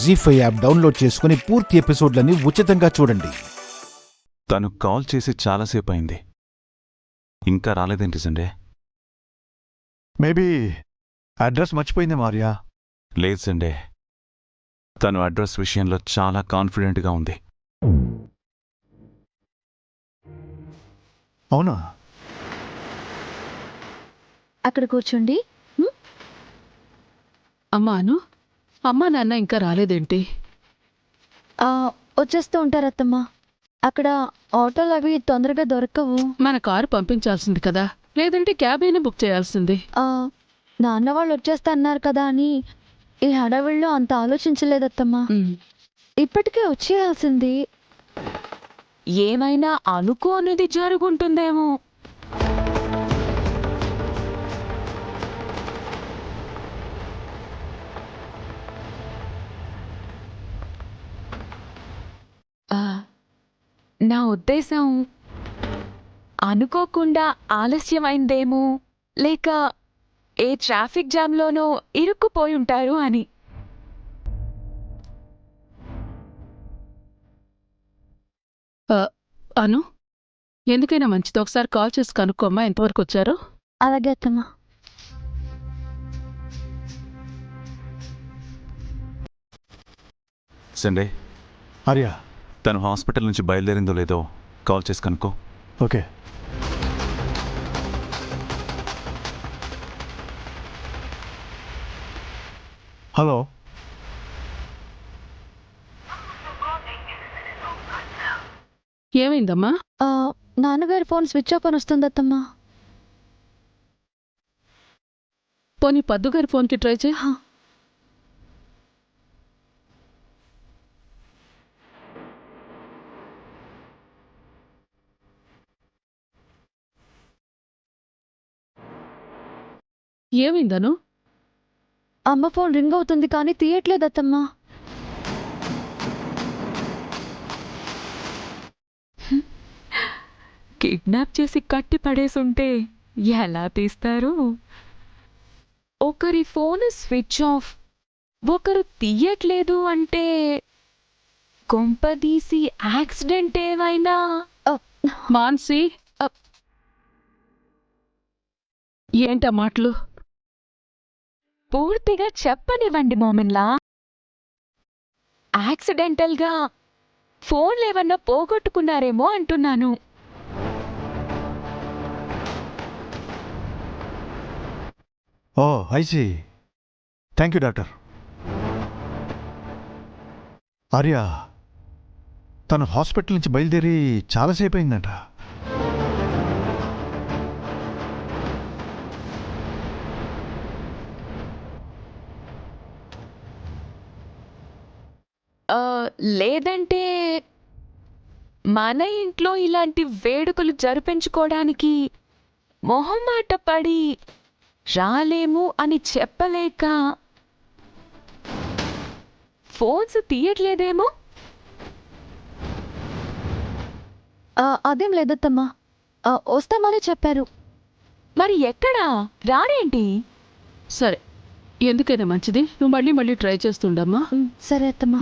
జీ5 app download చేసుకుని పూర్తి ఎపిసోడ్లని ఉచితంగా చూడండి. తను కాల్ చేసి చాలాసేపు అయింది, ఇంకా రాలేదేంటి సండే? మేబీ అడ్రస్ మర్చిపోయింది మారియా. లేదు సండే, తను అడ్రస్ విషయంలో చాలా కాన్ఫిడెంట్గా ఉంది. అవునా? అక్కడ కూర్చోండి. అమ్మాను, అమ్మా నాన్న ఇంకా రాలేదేంటి? వచ్చేస్తూ ఉంటారత్తమ్మ. అక్కడ ఆటోలు అవి తొందరగా దొరకవు. మన కారు పంపించాల్సింది కదా, లేదంటే క్యాబ్ అయినా బుక్ చేయాల్సింది. నాన్న వాళ్ళు వచ్చేస్తా అన్నారు కదా అని ఈ హడావిడిలో అంత ఆలోచించలేదత్తమ్మా. ఇప్పటికే వచ్చేయాల్సింది. ఏమైనా అనుకోనిది జరుగుంటుందేమో. నా ఉద్దేశం అనుకోకుండా ఆలస్యమైందేమో, లేక ఏ ట్రాఫిక్ జామ్లోనో ఇరుక్కుపోయి ఉంటారు అని. అను, ఎందుకైనా మంచిది ఒకసారి కాల్ చేసి కనుక్కోమ్మా ఎంతవరకు వచ్చారో. అలాగే అత్తమ్మా. Sunday, Maria. తను హాస్పిటల్ నుంచి బయలుదేరిందో లేదో కాల్ చేసి కనుక్కో. ఓకే. హలో. ఏమైందమ్మా? నాన్నగారి ఫోన్ స్విచ్ ఆఫ్ అని వస్తుంది అత్తమ్మా. పోనీ పద్దుగారి ఫోన్కి ట్రై చేయి. ఏమైందను? అమ్మ ఫోన్ రింగ్ అవుతుంది కానీ తీయట్లేదు అత్తమ్మా. కిడ్నాప్ చేసి కట్టి పడేసుంటే ఎలా తీస్తారు? ఒకరి ఫోన్ స్విచ్ ఆఫ్, ఒకరు తీయట్లేదు అంటే కొంపదీసి యాక్సిడెంట్ ఏమైనా? మాన్సి, ఏంటా మాటలు? పూర్తిగా చెప్పనివ్వండి మోమిన్లా. యాక్సిడెంటల్గా ఫోన్లేవన్నా పోగొట్టుకున్నారేమో అంటున్నాను. Oh I see. Thank you doctor. Arya, తను హాస్పిటల్ నుంచి బయలుదేరి చాలాసేపు అయిందంట. లేదంటే మన ఇంట్లో ఇలాంటి వేడుకలు జరిపించుకోవడానికి మొహమాట పడి రాలేము అని చెప్పలేక ఫోన్స్ తీయట్లేదేమో. అదేం లేదత్తమ్మా, వస్తామని చెప్పారు. మరి ఎక్కడా రారేంటి? సరే, ఎందుకైనా మంచిది నువ్వు మళ్ళీ మళ్ళీ ట్రై చేస్తుండమ్మా. సరే అత్తమ్మా.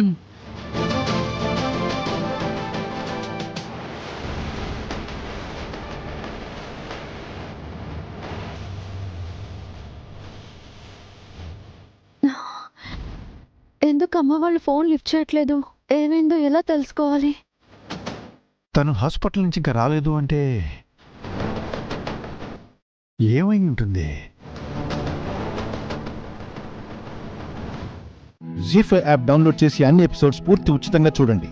ఎందుకు అమ్మ వాళ్ళు ఫోన్ లిఫ్ట్ చేయట్లేదు? ఏమైందో ఎలా తెలుసుకోవాలి? తను హాస్పిటల్ నుంచి ఇంకా రాలేదు అంటే ఏమై ఉంటుంది? జీ5 యాప్ డౌన్లోడ్ చేసి అన్ని ఎపిసోడ్స్ పూర్తి ఉచితంగా చూడండి.